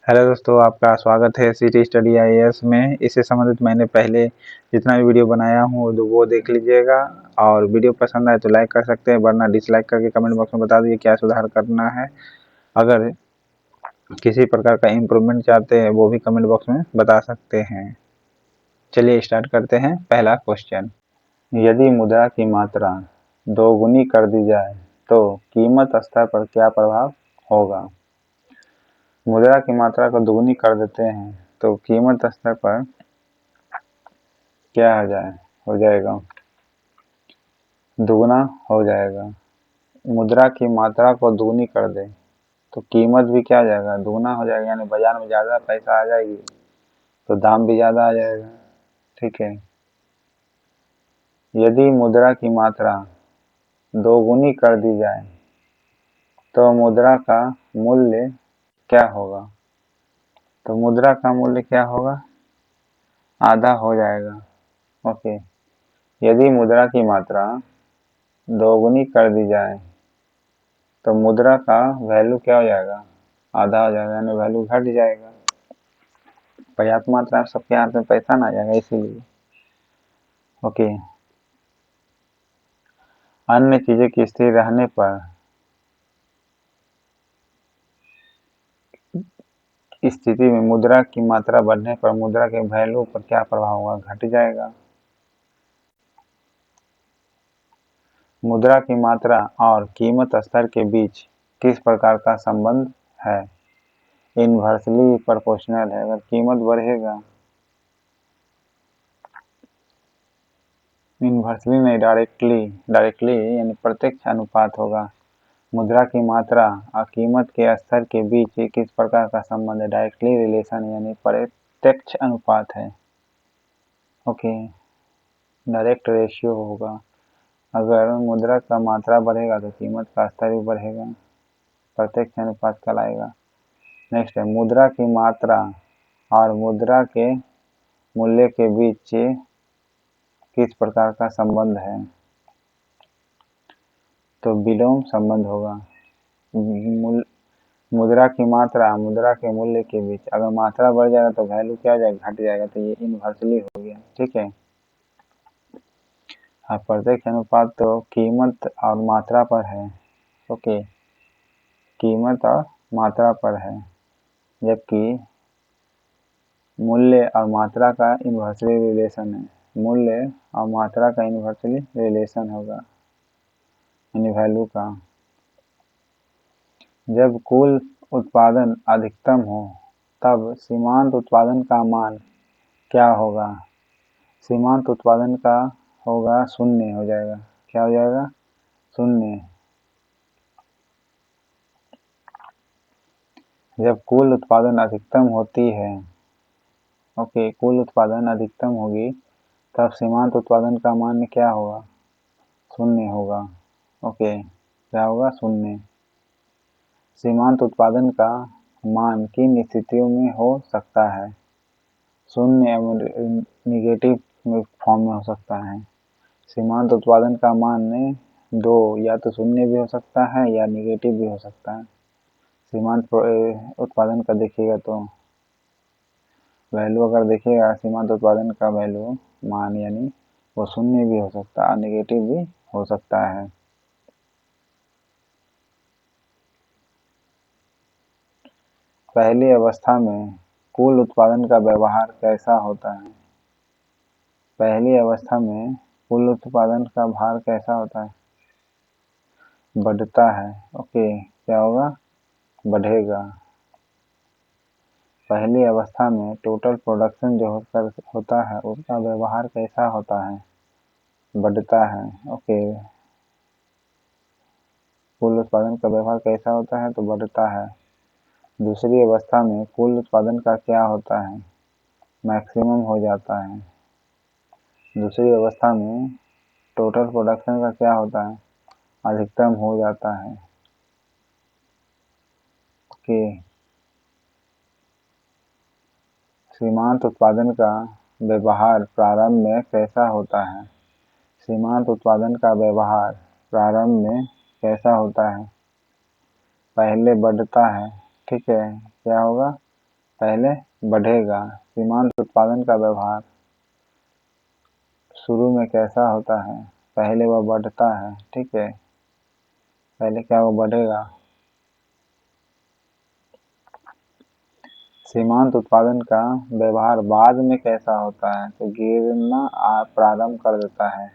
Hello दोस्तों, आपका स्वागत है सिटी स्टडी आईएएस में। इससे संबंधित मैंने पहले जितना भी वीडियो बनाया हूँ तो वो देख लीजिएगा, और वीडियो पसंद आए तो लाइक कर सकते हैं, वरना डिसलाइक करके कमेंट बॉक्स में बता दीजिए क्या सुधार करना है। अगर किसी प्रकार का इम्प्रूवमेंट चाहते हैं वो भी कमेंट बॉक्स में बता सकते हैं। चलिए स्टार्ट करते हैं। पहला क्वेश्चन, यदि मुद्रा की मात्रा दोगुनी कर दी जाए तो कीमत स्तर पर क्या प्रभाव होगा। मुद्रा की मात्रा को दोगुनी कर देते हैं तो कीमत स्तर पर क्या हो जाएगा, दुगना हो जाएगा। मुद्रा की मात्रा को दुगनी कर दे तो कीमत भी क्या हो जाएगा, दुगना हो जाएगा, यानी बाजार में ज़्यादा पैसा आ जाएगी तो दाम भी ज़्यादा आ जाएगा। ठीक है। यदि मुद्रा की मात्रा दोगुनी कर दी जाए तो मुद्रा का मूल्य क्या होगा। तो मुद्रा का मूल्य क्या होगा, आधा हो जाएगा। ओके। यदि मुद्रा की मात्रा दोगुनी कर दी जाए तो मुद्रा का वैल्यू क्या हो जाएगा, आधा हो जाएगा, यानी वैल्यू घट जाएगा। पर्याप्त मात्रा में सबके हाथ में पैसा ना आ जाएगा, इसीलिए। ओके। अन्य चीजें की स्थिर रहने पर स्थिति में मुद्रा की मात्रा बढ़ने पर मुद्रा के वैल्यू पर क्या प्रभाव होगा, घट जाएगा। मुद्रा की मात्रा और कीमत स्तर के बीच किस प्रकार का संबंध है, इनवर्सली प्रोपोर्शनल है। अगर कीमत बढ़ेगा, इनवर्सली नहीं, डायरेक्टली यानी प्रत्यक्ष अनुपात होगा। मुद्रा की मात्रा और कीमत के स्तर के बीच किस प्रकार का संबंध है, डायरेक्टली रिलेशन यानी प्रत्यक्ष अनुपात है। ओके, डायरेक्ट रेशियो होगा। अगर मुद्रा का मात्रा बढ़ेगा तो कीमत का स्तर भी बढ़ेगा, प्रत्यक्ष अनुपात कहलाएगा। नेक्स्ट है, मुद्रा की मात्रा और मुद्रा के मूल्य के बीच किस प्रकार का संबंध है। तो विलोम संबंध होगा। मुद्रा की मात्रा मुद्रा के मूल्य के बीच, अगर मात्रा बढ़ जाएगा तो वैल्यू क्या हो जाएगा, घट जाएगा, तो ये इनवर्सली हो गया। ठीक है। हाँ, प्रत्यक्ष अनुपात तो कीमत और मात्रा पर है। ओके, कीमत और मात्रा पर है, जबकि मूल्य और मात्रा का इनवर्सली रिलेशन है। मूल्य और मात्रा का इनवर्सली रिलेशन होगा, यानी वैल्यू का। जब कुल उत्पादन अधिकतम हो तब सीमांत उत्पादन का मान क्या होगा। सीमांत उत्पादन का होगा शून्य हो जाएगा। क्या हो जाएगा, शून्य। जब कुल उत्पादन अधिकतम होती है, ओके, कुल उत्पादन अधिकतम होगी तब सीमांत उत्पादन का मान क्या होगा, शून्य होगा। ओके, क्या होगा, शून्य। सीमांत उत्पादन का मान किन स्थितियों में हो सकता है, शून्य एवं निगेटिव फॉर्म में हो सकता है। सीमांत उत्पादन का मान दो, या तो शून्य भी हो सकता है या निगेटिव भी हो सकता है। सीमांत उत्पादन का देखिएगा तो वैल्यू, अगर देखिएगा सीमांत उत्पादन का वैल्यू मान, यानी वो शून्य भी हो सकता है, निगेटिव भी हो सकता है। पहली अवस्था में कुल उत्पादन का व्यवहार कैसा होता है। पहली अवस्था में कुल उत्पादन का भार कैसा होता है, बढ़ता है। ओके, क्या होगा, बढ़ेगा। पहली अवस्था में टोटल प्रोडक्शन जो होता है उसका व्यवहार कैसा होता है, बढ़ता है। ओके, कुल उत्पादन का व्यवहार कैसा होता है, तो बढ़ता है। दूसरी अवस्था में कुल उत्पादन का क्या होता है, मैक्सिमम हो जाता है। दूसरी अवस्था में टोटल प्रोडक्शन का क्या होता है, अधिकतम हो जाता है। ओके, सीमांत उत्पादन का व्यवहार प्रारंभ में कैसा होता है। सीमांत उत्पादन का व्यवहार प्रारंभ में कैसा होता है, पहले बढ़ता है। ठीक है, क्या होगा, पहले बढ़ेगा। सीमांत उत्पादन का व्यवहार शुरू में कैसा होता है? पहले वह बढ़ता है, ठीक है। पहले क्या वो बढ़ेगा। सीमांत उत्पादन का व्यवहार बाद में कैसा होता है? तो गिरना प्रारंभ कर देता है।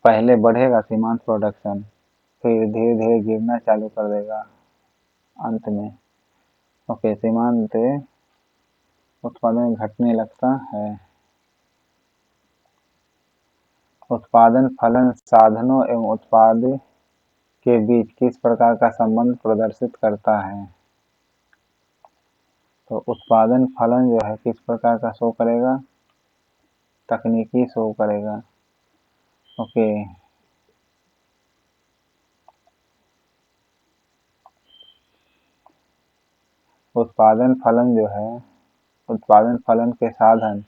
पहले बढ़ेगा सीमांत प्रोडक्शन, फिर धीरे धीरे गिरना चालू कर देगा अंत में। ओके, सीमांत उत्पादन घटने लगता है। उत्पादन फलन साधनों एवं उत्पाद के बीच किस प्रकार का संबंध प्रदर्शित करता है? तो उत्पादन फलन जो है किस प्रकार का शो करेगा? तकनीकी शो करेगा। ओके, उत्पादन फलन जो है, उत्पादन फलन के साधन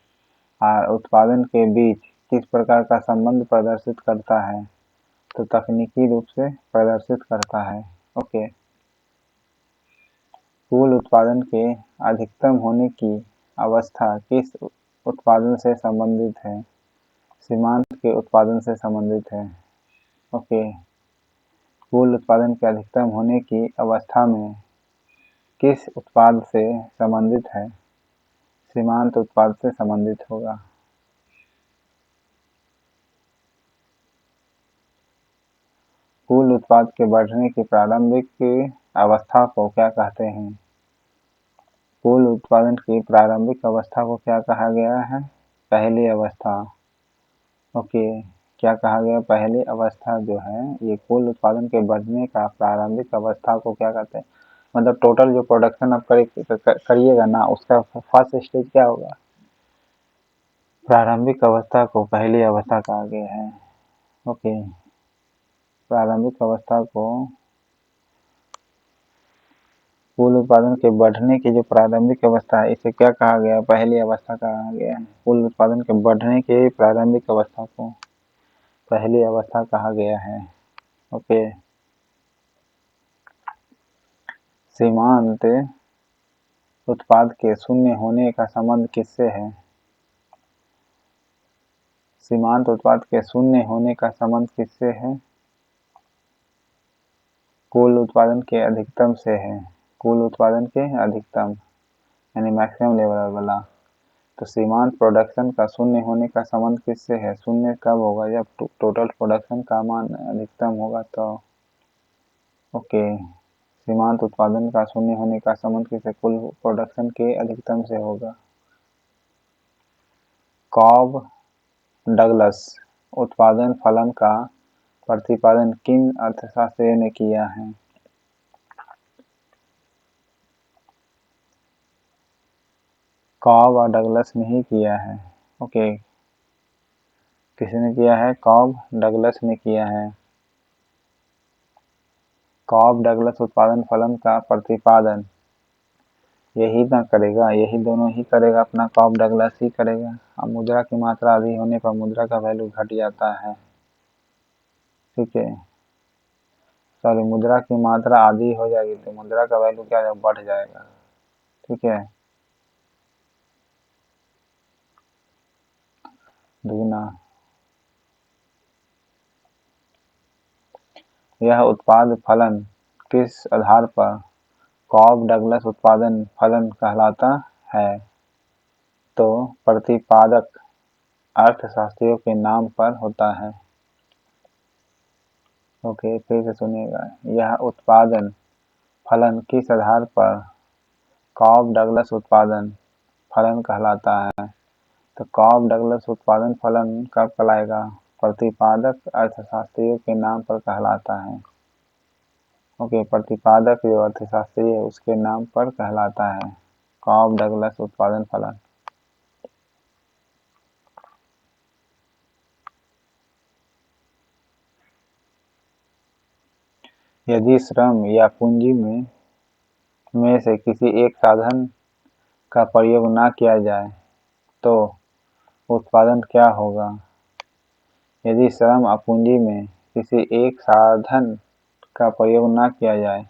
और उत्पादन के बीच किस प्रकार का संबंध प्रदर्शित करता है? तो तकनीकी रूप से प्रदर्शित करता है। ओके, कुल उत्पादन के अधिकतम होने की अवस्था किस उत्पादन से संबंधित है? सीमांत के उत्पादन से संबंधित है। ओके, कुल उत्पादन के अधिकतम होने की अवस्था में किस उत्पाद से संबंधित है? सीमांत उत्पाद से संबंधित होगा। कुल उत्पाद के बढ़ने की प्रारंभिक अवस्था को क्या कहते हैं? कुल उत्पादन की प्रारंभिक अवस्था को क्या कहा गया है? पहली अवस्था। ओके, क्या कहा गया? पहली अवस्था जो है ये कुल उत्पादन के बढ़ने का प्रारंभिक अवस्था को क्या कहते हैं? मतलब टोटल जो प्रोडक्शन आप करिएगा ना, उसका फर्स्ट स्टेज क्या होगा? प्रारंभिक अवस्था को पहली अवस्था कहा गया है। ओके, प्रारंभिक अवस्था को कुल उत्पादन के बढ़ने की जो प्रारंभिक अवस्था है इसे क्या कहा गया? पहली अवस्था कहा गया है। कुल उत्पादन के बढ़ने के प्रारंभिक अवस्था को पहली अवस्था कहा गया है। ओके, सीमांत उत्पाद के शून्य होने का संबंध किससे है? सीमांत उत्पाद के शून्य होने का संबंध किससे है? कुल उत्पादन के अधिकतम से है। कुल उत्पादन के अधिकतम यानी मैक्सिमम लेवल वाला। तो सीमांत प्रोडक्शन का शून्य होने का संबंध किससे है? शून्य कब होगा? जब टोटल प्रोडक्शन का मान अधिकतम होगा तो। ओके, सीमांत उत्पादन का शून्य होने का संबंध किससे? कुल प्रोडक्शन के अधिकतम से होगा। कॉब डगलस उत्पादन फलन का प्रतिपादन किन अर्थशास्त्रियों ने किया है? कॉब और डगलस ने ही किया है। ओके, किसने किया है? कॉब डगलस ने किया है। कॉब डगलस उत्पादन फलन का प्रतिपादन यही ना करेगा, यही दोनों ही करेगा अपना। कॉब डगलस ही करेगा। अब मुद्रा की मात्रा अधिक होने पर मुद्रा का वैल्यू घट जाता है, ठीक है। सॉरी, मुद्रा की मात्रा आधी हो जाएगी तो मुद्रा का वैल्यू क्या बढ़ जाएगा, ठीक है, दुगना। यह उत्पाद फलन किस आधार पर कॉब डगलस उत्पादन फलन कहलाता है? तो प्रतिपादक अर्थशास्त्रियों के नाम पर होता है। ओके, फिर से सुनिएगा। यह उत्पादन फलन किस आधार पर कॉब डगलस उत्पादन फलन कहलाता है? तो कॉब डगलस उत्पादन फलन कब कहलाएगा? प्रतिपादक अर्थशास्त्रियों के नाम पर कहलाता है। ओके, प्रतिपादक जो अर्थशास्त्री है उसके नाम पर कहलाता है कॉब डगलस उत्पादन फलन। यदि श्रम या पूंजी में से किसी एक साधन का प्रयोग न किया जाए तो उत्पादन क्या होगा? यदि श्रम और पूंजी में किसी एक साधन का प्रयोग न किया जाए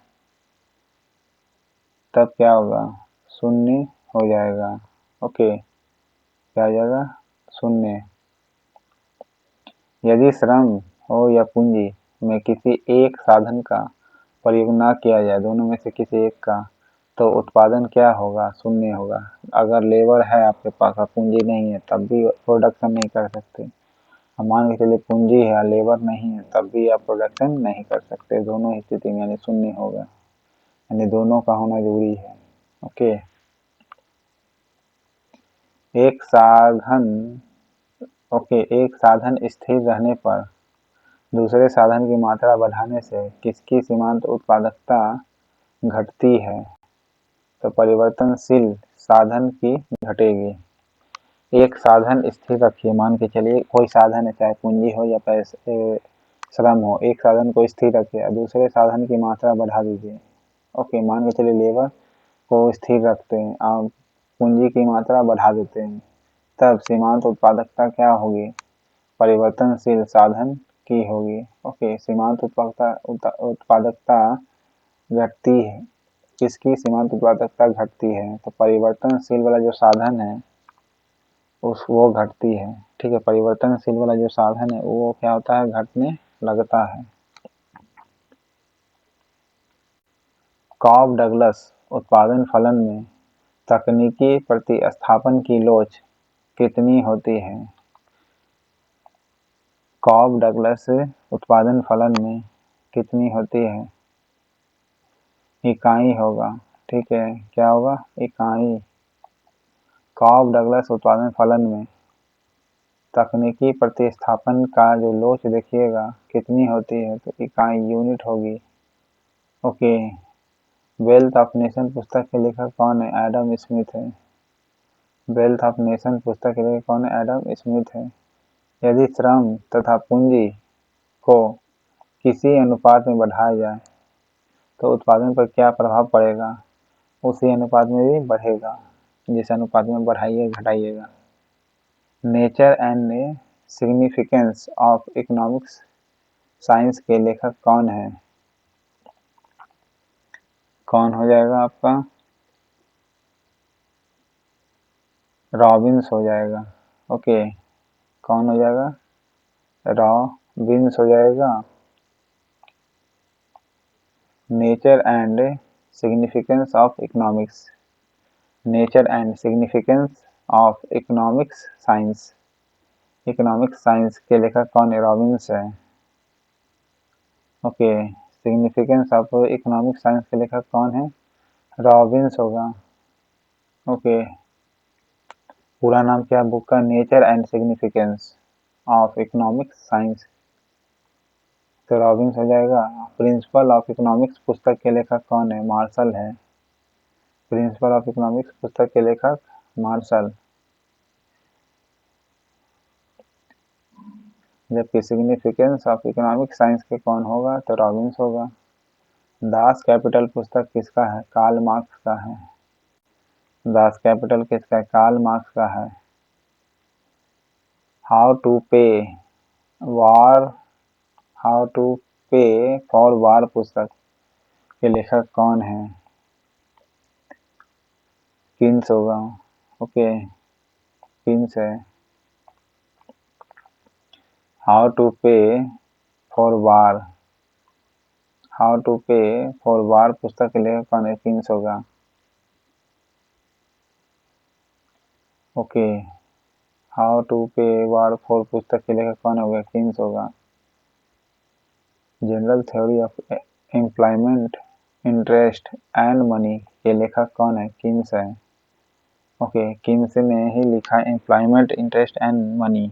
तब क्या होगा? शून्य हो जाएगा। ओके, क्या हो जाएगा? शून्य। यदि श्रम हो या पूंजी में किसी एक साधन का प्रयोग न किया जाए, दोनों में से किसी एक का, तो उत्पादन क्या होगा? शून्य होगा। अगर लेबर है आपके पास और पूंजी नहीं है तब भी प्रोडक्शन नहीं कर सकते। अब मान के चलिए पूंजी है और लेबर नहीं है तब भी आप प्रोडक्शन नहीं कर सकते। दोनों स्थिति में यानी शून्य होगा, यानी दोनों का होना जरूरी है। ओके, एक साधन स्थिर रहने पर दूसरे साधन की मात्रा बढ़ाने से किसकी सीमांत उत्पादकता घटती है? तो परिवर्तनशील साधन की घटेगी। एक साधन स्थिर रखिए, मान के चलिए कोई साधन है, चाहे पूंजी हो या पैसे श्रम हो, एक साधन को स्थिर रखिए और दूसरे साधन की मात्रा बढ़ा दीजिए। ओके, मान के चलिए लेबर को स्थिर रखते हैं और पूंजी की मात्रा बढ़ा देते हैं, तब सीमांत उत्पादकता क्या होगी? परिवर्तनशील साधन की होगी। ओके, सीमांत उत्पादकता घटती है। किसकी सीमांत उत्पादकता घटती है? तो परिवर्तनशील वाला जो साधन है वो घटती है। ठीक है, परिवर्तनशील वाला जो साधन है वो क्या होता है? घटने लगता है। कॉब डगलस उत्पादन फलन में तकनीकी प्रतिस्थापन की लोच कितनी होती है? कॉब डगलस उत्पादन फलन में कितनी होती है? इकाई होगा। ठीक है, क्या होगा? इकाई। कॉब डगलस उत्पादन फलन में तकनीकी प्रतिस्थापन का जो लोच देखिएगा कितनी होती है? तो इकाई, यूनिट होगी। ओके, वेल्थ ऑफ नेशन पुस्तक के लेखक कौन है? एडम स्मिथ है। वेल्थ ऑफ नेशन पुस्तक के लेखक कौन है? एडम स्मिथ है। यदि श्रम तथा पूंजी को किसी अनुपात में बढ़ाया जाए तो उत्पादन पर क्या प्रभाव पड़ेगा? उसी अनुपात में भी बढ़ेगा, जिस अनुपात में बढ़ाइए घटाइएगा। Nature and significance of economics science के लेखक कौन है? कौन हो जाएगा आपका? रॉबिन्स हो जाएगा। ओके, कौन हो जाएगा? रॉबिन्स हो जाएगा। Nature and significance of economics, nature and significance of economics science, economics science के लेखक कौन है? रॉबिन्स है। Okay, significance of economic science के लेखक कौन है? रॉबिन्स होगा। ओके, पूरा नाम क्या है बुक का? Nature and significance of economic science, तो रॉबिन्स हो जाएगा। प्रिंसिपल ऑफ इकोनॉमिक्स पुस्तक के लेखक कौन है? मार्शल है। प्रिंसिपल ऑफ इकोनॉमिक्स पुस्तक के लेखक मार्शल, जबकि सिग्निफिकेंस ऑफ इकोनॉमिक साइंस के कौन होगा? तो रॉबिन्स होगा। दास कैपिटल पुस्तक किसका है? कार्ल मार्क्स का है। दास कैपिटल किसका है? कार्ल मार्क्स का है। हाउ टू पे वार, हाउ टू पे फॉर वार पुस्तक के लेखक कौन है? किन्स होगा। ओके, किन्स है। हाउ टू पे फॉर वार, हाउ टू पे फॉर वार पुस्तक के लेखक कौन है? किन्स होगा। ओके, हाउ टू पे वार फॉर पुस्तक के लेखक कौन होगा? किन्स होगा। General theory of employment, interest and money के लेखक कौन है? किन्स है। ओके, किन्स ने ही लिखा एम्प्लॉयमेंट, इंटरेस्ट एंड मनी,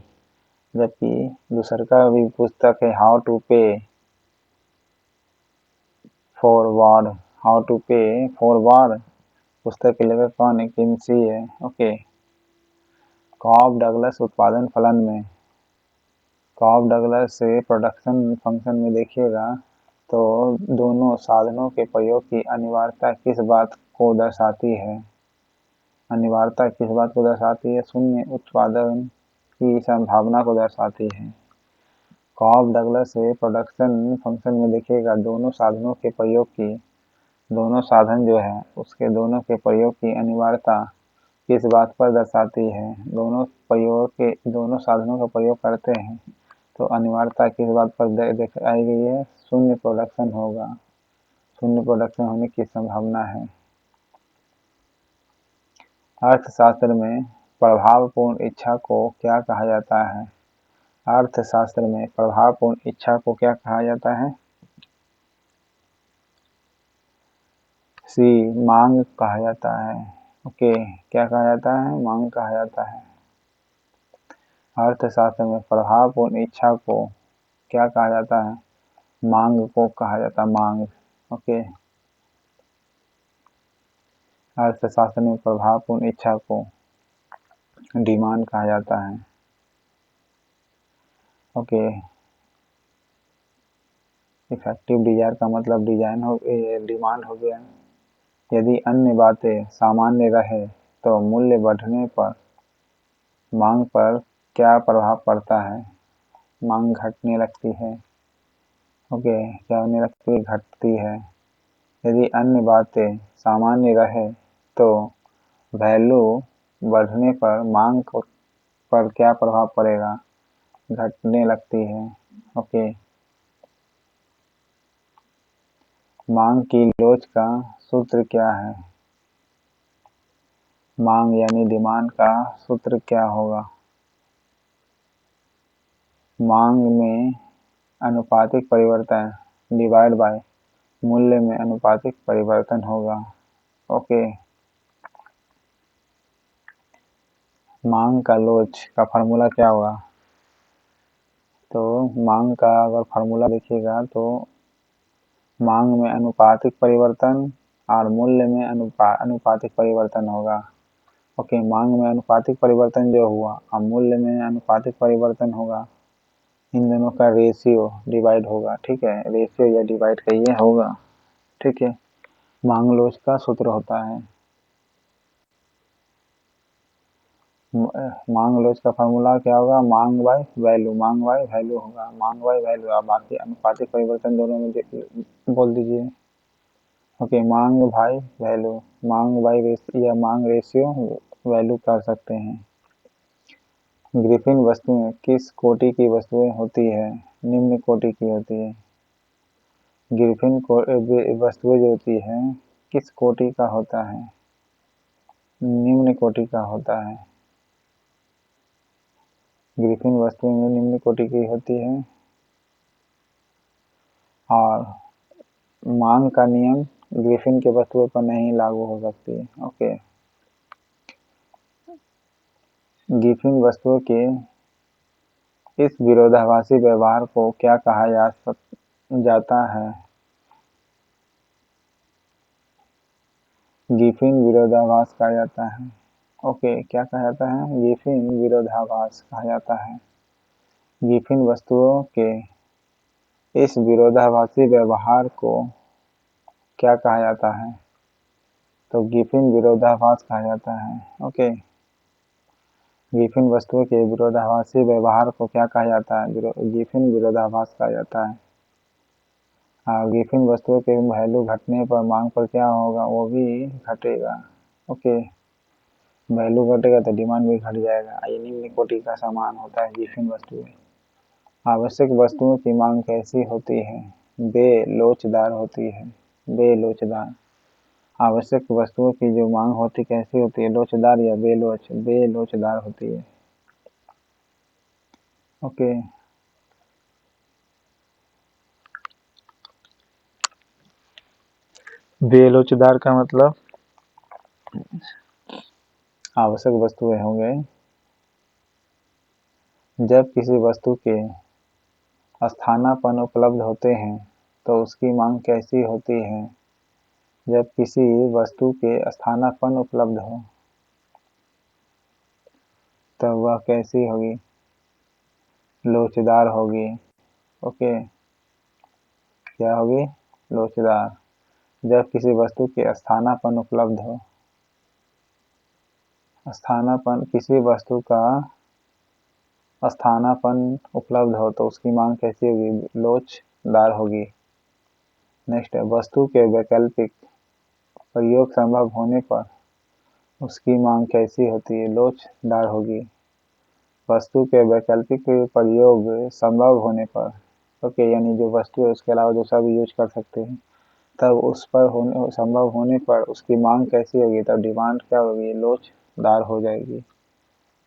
जबकि दूसर का भी पुस्तक है हाउ टू पे फॉर वार, हाउ टू पे फॉर वार पुस्तक के लेखक कौन है? किन्सी है। ओके, कॉब डगलस उत्पादन फलन में, कॉब डगलस से प्रोडक्शन फंक्शन में देखिएगा तो दोनों साधनों के प्रयोग की अनिवार्यता किस बात को दर्शाती है? अनिवार्यता किस बात को दर्शाती है? शून्य उत्पादन की संभावना को दर्शाती है। कॉब डगलस से प्रोडक्शन फंक्शन में देखिएगा दोनों साधनों के प्रयोग की दोनों साधन जो है उसके दोनों के प्रयोग की अनिवार्यता किस बात पर दर्शाती है? दोनों साधनों का प्रयोग करते हैं तो अनिवार्यता किस बात पर दिखाई गई है? शून्य प्रोडक्शन होगा, शून्य प्रोडक्शन होने की संभावना है। अर्थशास्त्र में प्रभावपूर्ण इच्छा को क्या कहा जाता है? अर्थशास्त्र में प्रभावपूर्ण इच्छा को क्या कहा जाता है? सी, मांग कहा जाता है। ओके, क्या कहा जाता है? मांग कहा जाता है। अर्थशास्त्र में प्रभावपूर्ण इच्छा को क्या कहा जाता है? मांग को कहा जाता है, मांग। ओके, अर्थशास्त्र में प्रभावपूर्ण इच्छा को डिमांड कहा जाता है। ओके, इफेक्टिव डिजायर का मतलब डिमांड हो गया। यदि अन्य बातें सामान्य रहे तो मूल्य बढ़ने पर मांग पर क्या प्रभाव पड़ता है? मांग घटने लगती है। ओके, क्या होने लगती है? घटती है। यदि अन्य बातें सामान्य रहे तो वैल्यू बढ़ने पर मांग पर क्या प्रभाव पड़ेगा? घटने लगती है। ओके, मांग की लोच का सूत्र क्या है? मांग यानी डिमांड का सूत्र क्या होगा? मांग में अनुपातिक परिवर्तन डिवाइड बाय मूल्य में अनुपातिक परिवर्तन होगा। ओके, मांग का लोच का फार्मूला क्या होगा? तो मांग का अगर फार्मूला देखिएगा तो मांग में अनुपातिक परिवर्तन और मूल्य में अनुपातिक परिवर्तन होगा। ओके, मांग में अनुपातिक परिवर्तन जो हुआ और मूल्य में अनुपातिक परिवर्तन होगा, इन दोनों का रेशियो डिवाइड होगा। ठीक है, रेशियो या डिवाइड कहिए होगा। ठीक है, मांग लोच का सूत्र होता है। मांग लोच का फार्मूला क्या होगा? मांग बाय वैल्यू, मांग बाय वैल्यू होगा, मांग बाय वैल्यू। आप बाकी अनुपातिक परिवर्तन दोनों में बोल दीजिए। ओके, मांग बाय वैल्यू, मांग बाय रेशियो या मांग रेशियो वैल्यू कर सकते हैं। ग्रिफिन वस्तुएं किस कोटि की वस्तुएं होती है? निम्न कोटि की होती है। ग्रिफिन वस्तुएं जो होती है किस कोटि का होता है? निम्न कोटि का होता है। ग्रिफिन वस्तुएं में निम्न कोटि की होती है और मांग का नियम ग्रिफिन के वस्तुओं पर नहीं लागू हो सकती है। ओके, ग्रिफिन वस्तुओं के इस विरोधाभासी व्यवहार को क्या कहा जाता है? ग्रिफिन विरोधाभास कहा जाता है। ओके, क्या कहा जाता है? ग्रिफिन विरोधाभास कहा जाता है। ग्रिफिन वस्तुओं के इस विरोधाभासी व्यवहार को क्या कहा जाता है? तो ग्रिफिन विरोधाभास कहा जाता है। ओके, ग्रिफिन वस्तुओं के विरोधाभासी व्यवहार को क्या कहा जाता है? ग्रिफिन विरोधाभास कहा जाता है। ग्रिफिन वस्तुओं के वैल्यू घटने पर मांग पर क्या होगा? वो भी घटेगा। ओके, वैल्यू घटेगा तो डिमांड भी घट जाएगा। ये निम्न कोटि का सामान होता है ग्रिफिन वस्तुएं। आवश्यक वस्तुओं की मांग कैसी होती है? बेलोचदार होती है। बेलोचदार। आवश्यक वस्तुओं की जो मांग होती कैसी होती है? लोचदार या बेलोचदार होती है। ओके, बेलोचदार का मतलब आवश्यक वस्तुएं होंगे जब किसी वस्तु के स्थानापन्न उपलब्ध होते हैं तो उसकी मांग कैसी होती है? जब किसी वस्तु के स्थानापन्न उपलब्ध हो तब वह कैसी होगी? लोचदार होगी। ओके, क्या होगी? लोचदार। जब किसी वस्तु के स्थानापन्न उपलब्ध हो, स्थानापन्न किसी वस्तु का स्थानापन्न उपलब्ध हो तो उसकी मांग कैसी होगी? लोचदार होगी। नेक्स्ट है वस्तु के वैकल्पिक प्रयोग संभव होने पर उसकी मांग कैसी होती है? लोचदार होगी। वस्तु के वैकल्पिक प्रयोग संभव होने पर, ओके, यानी जो वस्तु है उसके अलावा दूसरा भी यूज कर सकते हैं, तब उस पर संभव होने पर उसकी मांग कैसी होगी? तब डिमांड क्या होगी? लोचदार हो जाएगी।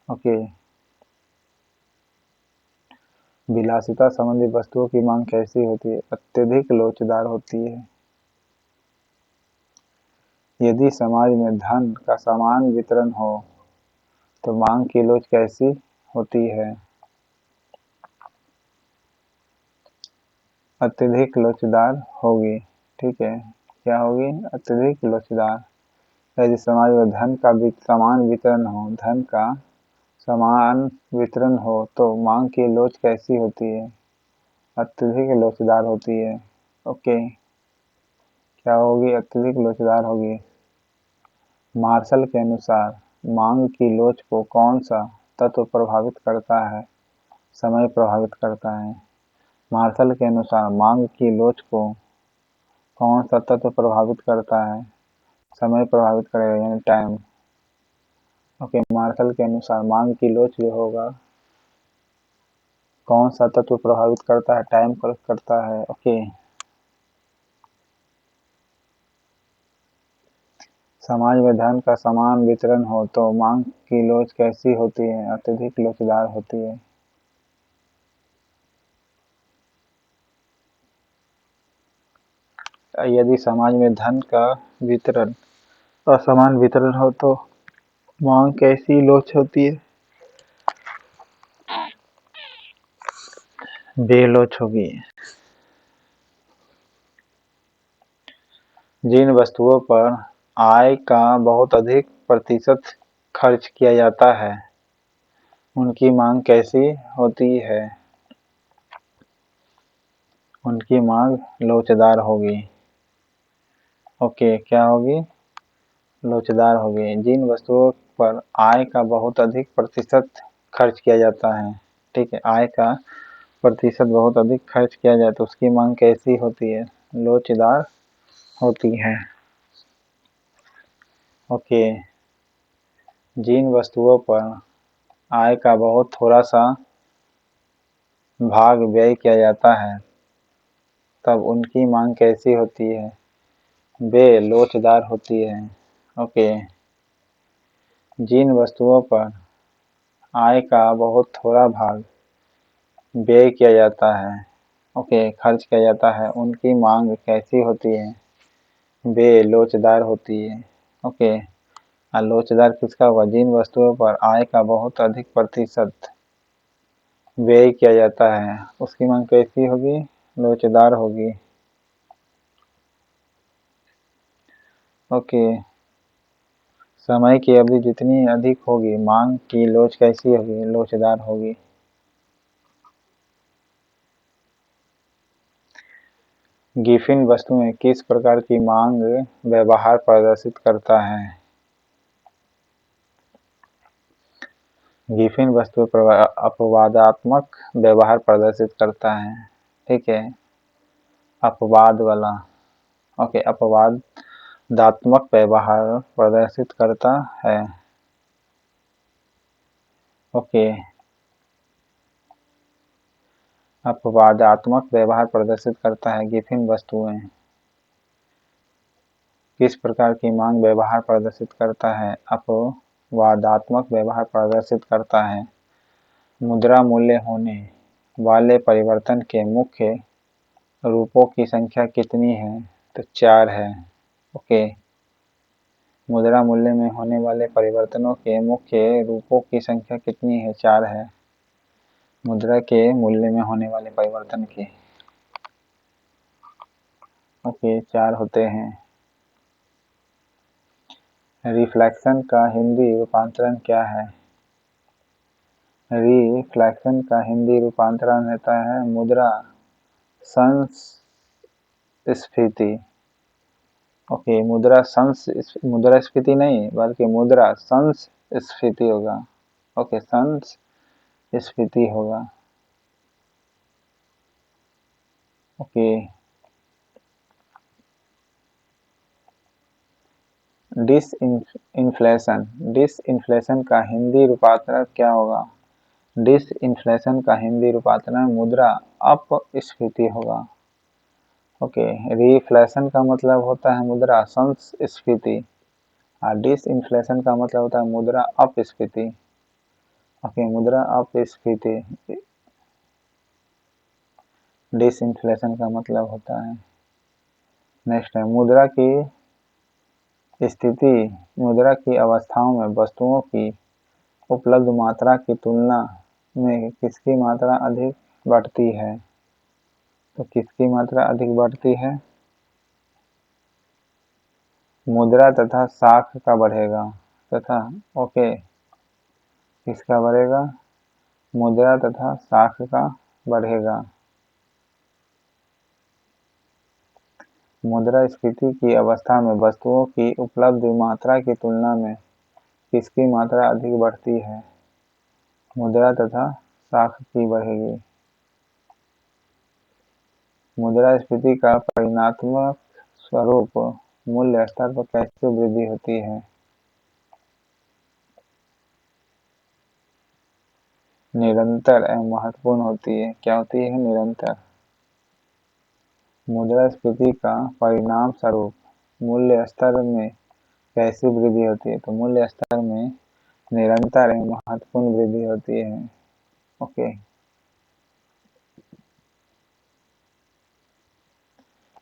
ओके। विलासिता संबंधी वस्तुओं की मांग कैसी होती है? अत्यधिक लोचदार होती है। यदि समाज में धन का समान वितरण हो तो मांग की लोच कैसी होती है? अत्यधिक लोचदार होगी। ठीक है, क्या होगी? अत्यधिक लोचदार। यदि समाज में धन का समान वितरण हो, धन का समान वितरण हो तो मांग की लोच कैसी होती है? अत्यधिक लोचदार होती है। ओके, क्या होगी? अत्यधिक लोचदार होगी। मार्शल के अनुसार मांग की लोच को कौन सा तत्व प्रभावित करता है? समय प्रभावित करता है। मार्शल के अनुसार मांग की लोच को कौन सा तत्व प्रभावित करता है? समय प्रभावित करेगा, यानी टाइम। ओके, मार्शल के अनुसार मांग की लोच जो होगा कौन सा तत्व प्रभावित करता है? टाइम करता है। ओके। समाज में धन का समान वितरण हो तो मांग की लोच कैसी होती है? अत्यधिक लोचदार होती है। यदि समाज में धन का वितरण असमान वितरण हो तो मांग कैसी लोच होती है? बेलोच होगी। जिन वस्तुओं पर आय का बहुत अधिक प्रतिशत खर्च किया जाता है उनकी मांग कैसी होती है? उनकी मांग लोचदार होगी। ओके, क्या होगी? लोचदार होगी। जिन वस्तुओं पर आय का बहुत अधिक प्रतिशत खर्च किया जाता है, ठीक है, आय का प्रतिशत बहुत अधिक खर्च किया जाए तो उसकी मांग कैसी होती है? लोचदार होती है। ओके। जिन वस्तुओं पर आय का बहुत थोड़ा सा भाग व्यय किया जाता है तब उनकी मांग कैसी होती है? वे लोचदार होती है। ओके। जिन वस्तुओं पर आय का बहुत थोड़ा भाग व्यय किया जाता है, ओके, खर्च किया जाता है, उनकी मांग कैसी होती है? वे लोचदार होती है। ओके। लोचदार किसका हुआ? जिन वस्तुओं पर आय का बहुत अधिक प्रतिशत व्यय किया जाता है उसकी मांग कैसी होगी? लोचदार होगी। ओके। समय की अवधि जितनी अधिक होगी मांग की लोच कैसी होगी? लोचदार होगी। गिफिन वस्तु में किस प्रकार की मांग व्यवहार प्रदर्शित करता है? गिफिन वस्तु अपवादात्मक व्यवहार प्रदर्शित करता है। ठीक है, अपवाद वाला। ओके, अपवादात्मक व्यवहार प्रदर्शित करता है। ओके, अपवादात्मक व्यवहार प्रदर्शित करता है। गिफिन वस्तुएं किस प्रकार की मांग व्यवहार प्रदर्शित करता है? अपवादात्मक व्यवहार प्रदर्शित करता है। मुद्रा मूल्य होने वाले परिवर्तन के मुख्य रूपों की संख्या कितनी है? तो 4 है। ओके, मुद्रा मूल्य में होने वाले परिवर्तनों के मुख्य रूपों की संख्या कितनी है? 4 है। मुद्रा के मूल्य में होने वाले परिवर्तन की, ओके, 4 होते हैं। रिफ्लेक्शन का हिंदी रूपांतरण क्या है? रिफ्लेक्शन का हिंदी रूपांतरण रहता है मुद्रा संस्फीति। ओके, मुद्रास्फीति नहीं बल्कि मुद्रा संस्फीति होगा। ओके, संस्फीति होगा। Okay. Disinflation, disinflation का हिंदी रूपांतरण क्या होगा? डिस इन्फ्लेशन का हिंदी रूपांतरण मुद्रा अपस्फीति होगा। ओके, रिफ्लेशन का मतलब होता है मुद्रा संस्फीति और डिस इन्फ्लेशन का मतलब होता है मुद्रा अपस्फीति। ओके, मुद्रा अपस्फीति डिस इन्फ्लेशन का मतलब होता है। नेक्स्ट है मुद्रा की स्थिति, मुद्रा की अवस्थाओं में वस्तुओं की उपलब्ध मात्रा की तुलना में किसकी मात्रा अधिक बढ़ती है? तो किसकी मात्रा अधिक बढ़ती है? मुद्रा तथा साख का बढ़ेगा तथा ओके, किसका बढ़ेगा? मुद्रा तथा साख का बढ़ेगा। मुद्रास्फीति की अवस्था में वस्तुओं की उपलब्ध मात्रा की तुलना में किसकी मात्रा अधिक बढ़ती है? मुद्रा तथा साख की बढ़ेगी। मुद्रास्फीति का परिणात्मक स्वरूप मूल्य स्तर पर कैसे वृद्धि होती है? निरंतर एवं महत्वपूर्ण होती है। क्या होती है? निरंतर। मुद्रास्फीति का परिणाम स्वरूप मूल्य स्तर में कैसी वृद्धि होती है? तो मूल्य स्तर में निरंतर एवं महत्वपूर्ण वृद्धि होती है। ओके,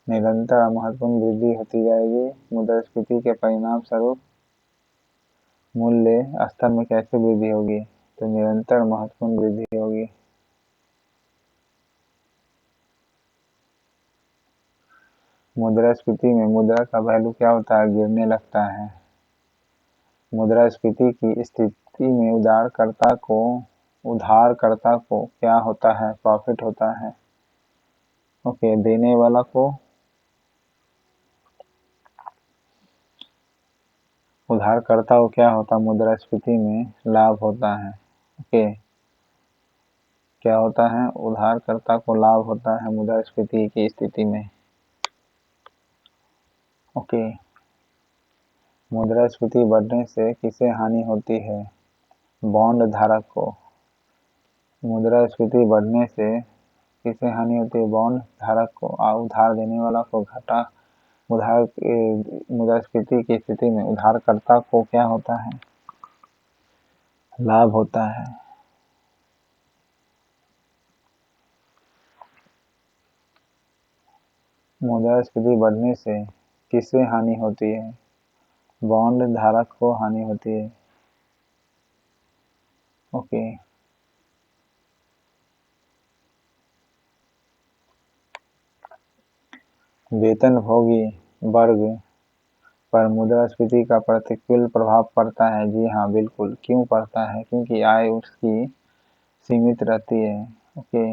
निरंतर और महत्वपूर्ण वृद्धि होती जाएगी। मुद्रास्फीति के परिणाम स्वरूप मूल्य स्तर में कैसे वृद्धि होगी? तो निरंतर महत्वपूर्ण वृद्धि होगी। मुद्रास्फीति में मुद्रा का वैल्यू क्या होता है? गिरने लगता है। मुद्रास्फीति की स्थिति में उधारकर्ता को क्या होता है? प्रॉफिट होता है। ओके, देने वाला को, उधारकर्ता को क्या होता है? मुद्रास्फीति में लाभ होता है। ओके, क्या होता है? उधारकर्ता को लाभ होता है मुद्रास्फीति की स्थिति में। ओके, मुद्रास्फीति बढ़ने से किसे हानि होती है? बॉन्ड धारक को। मुद्रास्फीति बढ़ने से किसे हानि होती है? बॉन्ड धारक को। और उधार देने वाला को घाटा। मुद्रास्फीति की स्थिति में उधारकर्ता को क्या होता है? लाभ होता है। मुद्रास्फीति बढ़ने से किसे हानि होती है? बॉन्ड धारक को हानि होती है। ओके, वेतनभोगी वर्ग पर मुद्रास्फीति का प्रतिकूल प्रभाव पड़ता है। जी हाँ, बिल्कुल। क्यों पड़ता है? क्योंकि आय उसकी सीमित रहती है। ओके,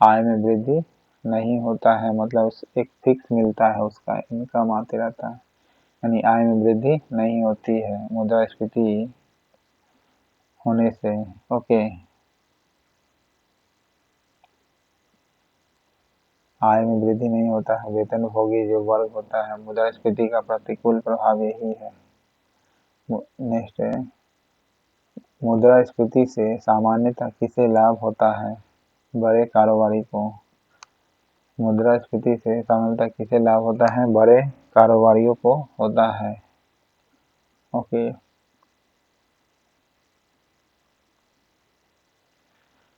आय में वृद्धि नहीं होता है, मतलब एक फिक्स मिलता है, उसका इनकम आते रहता है, यानी आय में वृद्धि नहीं होती है मुद्रास्फीति होने से। ओके, आय में वृद्धि नहीं होता है। वेतनभोगी जो वर्ग होता है, मुद्रास्फीति का प्रतिकूल प्रभाव यही है। नेक्स्ट है मुद्रास्फीति से सामान्यतः किसे लाभ होता है? बड़े कारोबारी को। मुद्रास्फीति से सामान्यतः किसे लाभ होता है? बड़े कारोबारियों को होता है। ओके,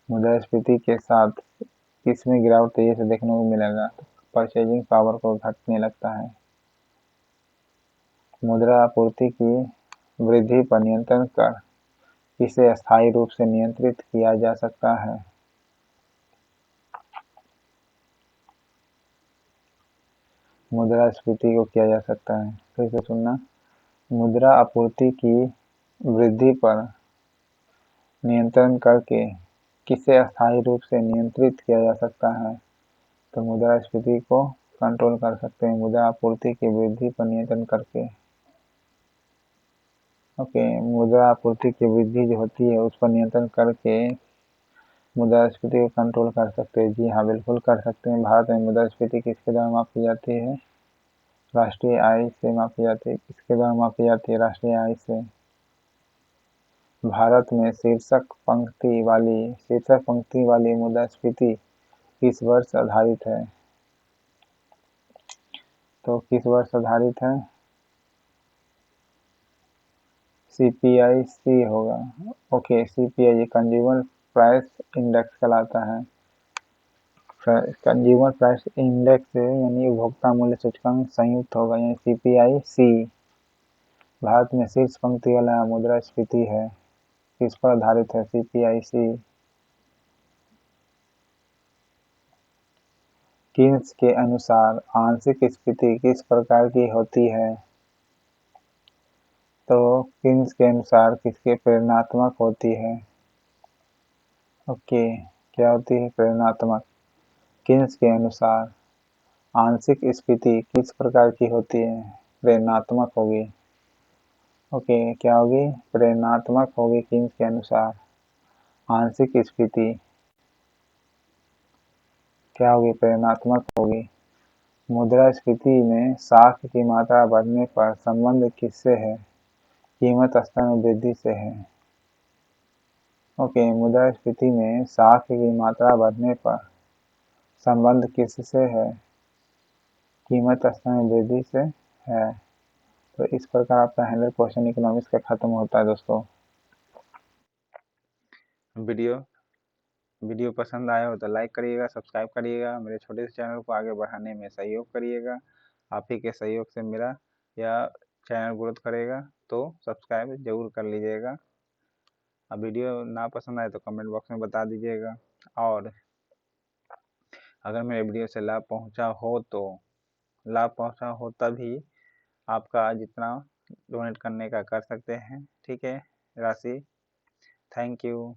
मुद्रास्फीति के साथ किसमें गिरावट तेजी से देखने को मिलेगा? तो परचेजिंग पावर को घटने लगता है। मुद्रा आपूर्ति की वृद्धि पर नियंत्रण कर किसे अस्थायी रूप से नियंत्रित किया जा सकता है? मुद्रास्फीति को किया जा सकता है। फिर से सुनना, मुद्रा आपूर्ति की वृद्धि पर नियंत्रण करके किसे अस्थायी रूप से नियंत्रित किया जा सकता है? तो मुद्रास्फीति को कंट्रोल कर सकते हैं मुद्रा आपूर्ति की वृद्धि पर नियंत्रण करके। ओके, मुद्रा आपूर्ति की वृद्धि जो होती है उस पर नियंत्रण करके मुद्रास्फीति को कंट्रोल कर सकते हैं। जी हाँ, बिल्कुल कर सकते हैं। भारत में मुद्रास्फीति किसके द्वारा मापी जाती है? राष्ट्रीय आय से मापी जाती है, किसके द्वारा मापी जाती है राष्ट्रीय आय से? भारत में शीर्षक पंक्ति वाली मुद्रास्फीति किस वर्ष आधारित है? तो किस वर्ष आधारित है? CPIC होगा। Okay, CPI consumer price index कहलाता है। कंज्यूमर प्राइस इंडेक्स यानी उपभोक्ता मूल्य सूचकांक संयुक्त होगा, यानी CPIC। भारत में शीर्ष पंक्ति वाला मुद्रास्फीति है, किस पर आधारित है? CPIC। कीन्स के अनुसार आंशिक स्फीति किस प्रकार की होती है? तो कीन्स के अनुसार किसके प्रेरणात्मक होती है? ओके, क्या होती है? प्रेरणात्मक। कीन्स के अनुसार आंशिक स्फीति किस प्रकार की होती है? प्रेरणात्मक होगी। ओके, क्या होगी? प्रेरणात्मक होगी कीन्स के अनुसार। आंशिक स्फीति क्या होगी? प्रेरणात्मक होगी। मुद्रास्फीति में साख की मात्रा बढ़ने पर संबंध किससे है? कीमत स्तर में वृद्धि से है। ओके, मुद्रास्फीति में साख की मात्रा बढ़ने पर संबंध किससे है? कीमत स्तर में वृद्धि से है। तो इस प्रकार आपका 100 क्वेश्चन इकोनॉमिक्स का खत्म होता है दोस्तों। वीडियो पसंद आया हो तो लाइक करिएगा, सब्सक्राइब करिएगा, मेरे छोटे से चैनल को आगे बढ़ाने में सहयोग करिएगा। आप ही के सहयोग से मेरा यह चैनल ग्रोथ करेगा, तो सब्सक्राइब जरूर कर लीजिएगा। अब वीडियो ना पसंद आए तो कमेंट बॉक्स में बता दीजिएगा, और अगर मेरे वीडियो से लाभ पहुंचा हो तभी आपका जितना डोनेट करने का कर सकते हैं, ठीक है, राशि। Thank you.